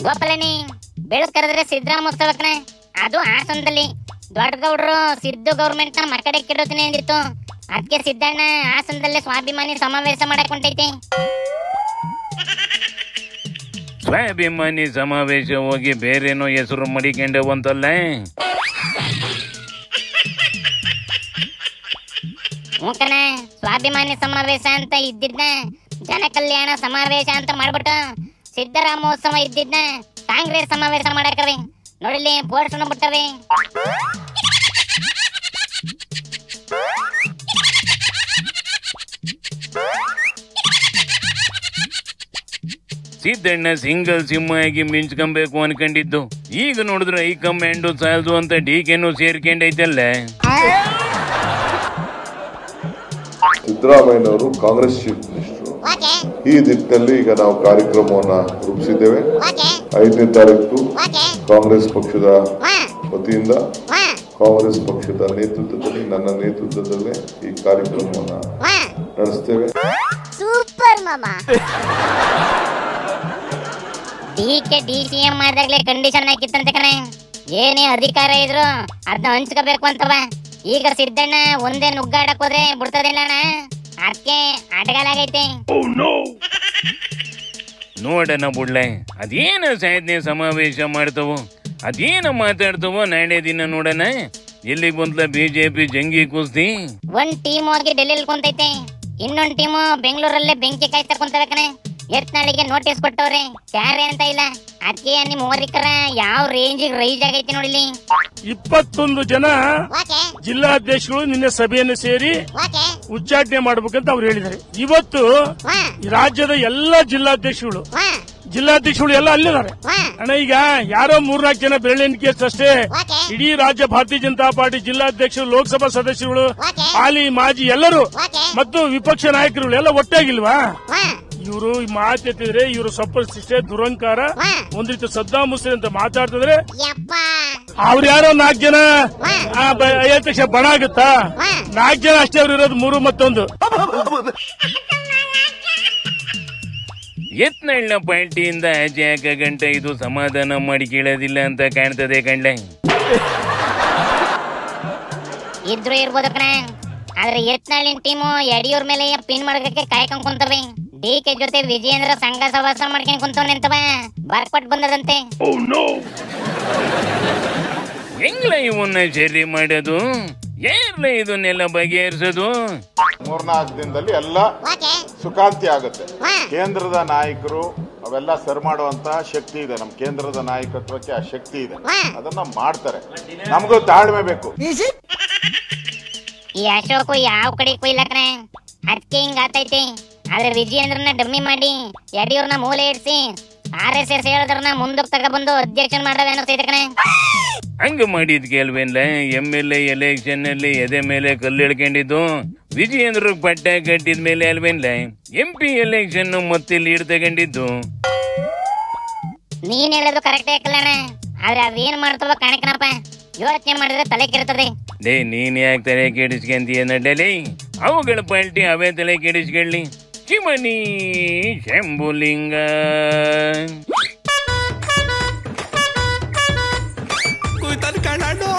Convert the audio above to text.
ಗೋಪಾಲನಿ ಬೆಳಕು ಕರೆದ್ರೆ ಸಿದ್ದರಾಮೋತ್ಸವಕ್ಕನೆ ಅದು ಹಾಸನದಲ್ಲಿ ದೊಡ್ಡ ಗೌಡ್ರು ಸಿದ್ದು ಗೌರ್ಮೆಂಟ್ ನ ಮಕ್ಕಡೆ ಕೆಡೋತೀನಿ ಅಂದಿತ್ತು. ಅದಕ್ಕೆ ಸಿದ್ದಣ್ಣ ಹಾಸನದಲ್ಲೇ ಸ್ವಾಭಿಮಾನಿ ಸಮಾವೇಶ ಮಾಡಕ್ ಹೊಂಟೈತಿ. ಸ್ವಾಭಿಮಾನಿ ಸಮಾವೇಶ ಹೋಗಿ ಬೇರೇನೋ ಹೆಸರು ಮಡಿಕೊಂಡವಂತಲ್ಲ. ಮುಖನ ಸ್ವಾಭಿಮಾನಿ ಸಮಾವೇಶ ಅಂತ ಇದ್ದಿದ್ನ ಜನ ಕಲ್ಯಾಣ ಸಮಾವೇಶ ಅಂತ ಮಾಡ್ಬಿಟ್ಟು ಸಿದ್ದರಾಮೋತ್ಸವ ಇದ್ದಿದ್ನ ಕಾಂಗ್ರೆಸ್ ಸಮಾವೇಶ ಮಾಡಕವೆ. ನೋಡಿಲಿ ಬೋರ್ಡ್ಸ್ ಬಿಟ್ಟವೆ. ಸಿದ್ದಣ್ಣ ಸಿಂಗಲ್ ಸಿಂಹ ಆಗಿ ಮಿಂಚ್ಕೊಬೇಕು ಅನ್ಕೊಂಡಿದ್ದು, ಈಗ ನೋಡಿದ್ರೆ ಹೈಕಮಾಂಡ್ ಸಾಲದು ಅಂತ ಡಿಕೆನು ಸೇರ್ಕೊಂಡೈತಲ್ಲ. ಸಿದ್ದರಾಮಯ್ಯನವರು ಕಾಂಗ್ರೆಸ್ ಚೀಫ್ ಮಿನಿಸ್ಟರ್. ಈ ನಿಟ್ಟಿನಲ್ಲಿ ಈಗ ನಾವು ಕಾರ್ಯಕ್ರಮವನ್ನ ರೂಪಿಸಿದ್ದೇವೆ. 5ನೇ ತಾರೀಕು ಕಾಂಗ್ರೆಸ್ ಪಕ್ಷದ ವತಿಯಿಂದ ಕಾಂಗ್ರೆಸ್ ಪಕ್ಷದ ನೇತೃತ್ವದಲ್ಲಿ ನನ್ನ ನೇತೃತ್ವದಲ್ಲೇ ಈ ಕಾರ್ಯಕ್ರಮವನ್ನ ನಡೆಸ್ತೇವೆ. ಸೂಪರ್ ಮಾಮಾ. ಡಿಕೆ ಡಿಸಿಎಂ ಮಾಡಿದಾಗಲೇ ಕಂಡೀಷನ್ ಹಾಕಿತ್ತಂತೆ ಕಣೆ, ಏನೇ ಅಧಿಕಾರ ಇದ್ರು ಅದನ್ನ ಹಂಚ್ಕೋಬೇಕು ಅಂತವ. ಈಗ ಸಿದ್ದಣ್ಣ ಒಂದೇ ನುಗ್ಗಾಡಕ್ ಹೋದ್ರೆ ಬಿಡ್ತದಿಲ್ಲ ಅಣ್ಣ, ಅದಕ್ಕೆ ಆಟಗಾಲಾಗೈತೆ. ನೋಡಣ ಬುಡ್ಲೆ, ಅದೇನ ಸಾಧನೆ ಸಮಾವೇಶ ಮಾಡ್ತವೋ, ಅದೇನ ಮಾತಾಡ್ತವೋ ನಾಳೆ ದಿನ ನೋಡಣ. ಎಲ್ಲಿಗೆ ಬಂದ್ಲ ಬಿಜೆಪಿ ಜಂಗಿ ಕುಸ್ತಿ. ಒಂದ್ ಟೀಮ್ ಹೋಗಿ ಡೆಲ್ಲಿಲಿ ಕುಂತೈತೆ, ಇನ್ನೊಂದ್ ಟೀಮು ಬೆಂಗಳೂರಲ್ಲೇ ಬೆಂಕಿ ಕಾಯ್ತಾ ಕುಂತವೆ ಕಣೆ. ಎತ್ನಾಳಿಗೆ ನೋಟಿಸ್ ಕೊಟ್ಟವ್ರೆ, ಯಾರೇ ಅಂತ ಇಲ್ಲ. ಅದಕ್ಕೆ ನಿಮ್ ಓರಿಕರ ಯಾವ ರೇಂಜಿಗೆ ರೈಸ್ ಆಗೈತಿ ನೋಡಿಲಿ. 21 ಜನ ಜಿಲ್ಲಾಧ್ಯಕ್ಷಗಳು ನಿನ್ನೆ ಸಭೆಯನ್ನು ಸೇರಿ ಉಚ್ಚಾಟನೆ ಮಾಡಬೇಕಂತ ಅವ್ರು ಹೇಳಿದ್ದಾರೆ. ಇವತ್ತು ರಾಜ್ಯದ ಎಲ್ಲ ಜಿಲ್ಲಾಧ್ಯಕ್ಷಗಳು ಎಲ್ಲ ಅಲ್ಲಿದ್ದಾರೆ ಅಣ್ಣ. ಈಗ ಯಾರೋ 3-4 ಜನ ಬೆರಳೆಣಿಕೆ ಅಷ್ಟೇ. ಇಡೀ ರಾಜ್ಯ ಭಾರತೀಯ ಜನತಾ ಪಾರ್ಟಿ ಜಿಲ್ಲಾಧ್ಯಕ್ಷರು, ಲೋಕಸಭಾ ಸದಸ್ಯರುಗಳು, ಹಾಲಿ ಮಾಜಿ ಎಲ್ಲರೂ ಮತ್ತು ವಿಪಕ್ಷ ನಾಯಕರುಗಳು ಎಲ್ಲ ಒಟ್ಟಾಗಿಲ್ವಾ? ಇವರು ಮಾತೆತ್ತಿದ್ರೆ ಇವರು ಸಪ್ಪರಿಷ್ಟೇ ದುರಂಕಾರ, ಒಂದ್ ರೀತಿ ಸದ್ದಾಂ ಹುಸೇನ್ ಅಂತ ಮಾತಾಡ್ತಿದ್ರೆ ಅವ್ರು ಯಾರೋ 4 ಜನ ಅಧ್ಯಕ್ಷ ಬಣ ಆಗುತ್ತಾ? 4 ಜನ ಅಷ್ಟೇ ಅವ್ರು ಇರೋದು, 3 ಮತ್ತೊಂದು. ಯತ್ನಾಳ್ನ ಪಾರ್ಟಿಯಿಂದ ಆಚೆ ಹಾಕ ಗಂಟ ಇದು ಸಮಾಧಾನ ಮಾಡಿ ಕೇಳೋದಿಲ್ಲ ಅಂತ ಕಾಣ್ತದೆ ಕಂಡ್ಲೆ. ಇದ್ರು ಇರ್ಬೋದು ಕಣ, ಆದ್ರೆ ಯತ್ನಾಳಿನ ಟೀಮು ಯಡಿಯೂರ್ ಮೇಲೆ ಪಿನ್ ಮಾಡೋದಕ್ಕೆ ಕಾಯ್ಕೊಂಡ್ ಕುಂತವೆ. ಡಿಕೆ ಜೊತೆ ವಿಜಯೇಂದ್ರ ಸಂಘ ಸವಾಸ ಮಾಡ್ಕೊಂಡ್ ಕುಂತವನೆ ಅಂತವ ಬರ್ಕೊಟ್ ಬಂದದಂತೆ. ಹೆಂಗ್ಲ ಇವನ್ನ ಸರಿ ಮಾಡೋದು? ಯಾರ್ಲ ಇದನ್ನೆಲ್ಲ ಬಗೆಹರಿಸೋದು? 3-4 ದಿನದಲ್ಲಿ ಎಲ್ಲ ಸುಖಾಂತಿ ಆಗುತ್ತೆ. ಕೇಂದ್ರದ ನಾಯಕರು ಅವೆಲ್ಲ ಸರಿ ಮಾಡುವಂತ ಶಕ್ತಿ ಇದೆ. ನಮ್ ಕೇಂದ್ರದ ನಾಯಕತ್ವಕ್ಕೆ ಆ ಶಕ್ತಿ ಇದೆ, ಅದನ್ನ ಮಾಡ್ತಾರೆ. ನಮಗೂ ತಾಳ್ಮೆ ಬೇಕು. ಈ ಅಶೋಕು ಯಾವ ಕಡೆ ಕೊಯ್ಲ ಕಣೆ, ಅದಕ್ಕೆ ಹಿಂಗ ಆತೈತಿ. ಆದ್ರೆ ವಿಜಯೇಂದ್ರನ ಡಮ್ಮಿ ಮಾಡಿ ಯಡಿಯೂರ್ನ ಮೂಲೆ ಇಡ್ಸಿ RSS ಹೇಳಿದ್ರನ್ನ ಮುಂದಕ್ಕೆ ತಗೊಬಂದು ಅಧ್ಯಕ್ಷನ್ ಮಾಡವೆ ಅನ್ನಿಸ್ತೈತೆ ಕಣೆ. ಹಂಗ ಮಾಡಿದ್ಕೆ ಅಲ್ವೇನ್ಲ MLA ಎಲೆಕ್ಷನ್ ಅಲ್ಲಿ ಎದೆ ಮೇಲೆ ಕಲ್ಲು ಇಳ್ಕೊಂಡಿದ್ದು. ವಿಜಯೇಂದ್ರ ಪಟ್ಟ ಕಟ್ಟಿದ ಮೇಲೆ ಅಲ್ವೇನ್ಲ MP ಎಲೆಕ್ಷನ್ ಮತ್ತೆ ಲೀಡ್ ತಗೊಂಡಿದ್ದು. ನೀನ್ ಹೇಳೋದು ಕರೆಕ್ಟೇ ಕಲ್ಯಾಣ, ಆದ್ರೆ ಅವೇನ್ ಮಾಡ್ತವ ಕಾಣಕನಪ್ಪ. ಯೋಚನೆ ಮಾಡಿದ್ರೆ ತಲೆ ಕೆಡ್ತದೆ. ನೀನ್ ಯಾಕೆ ತಲೆ ಕೆಡಿಸ್ಕೊಂತೀಯ ನಡ್ಡಲಿ? ಅವುಗಳ ಪಾರ್ಟಿ ಅವೇ ತಲೆ ಕೆಡಿಸ್ಕೊಳ್ಳಿ. ಚಿಮನಿ ಶಂಭುಲಿಂಗ. Cuidado, caralho!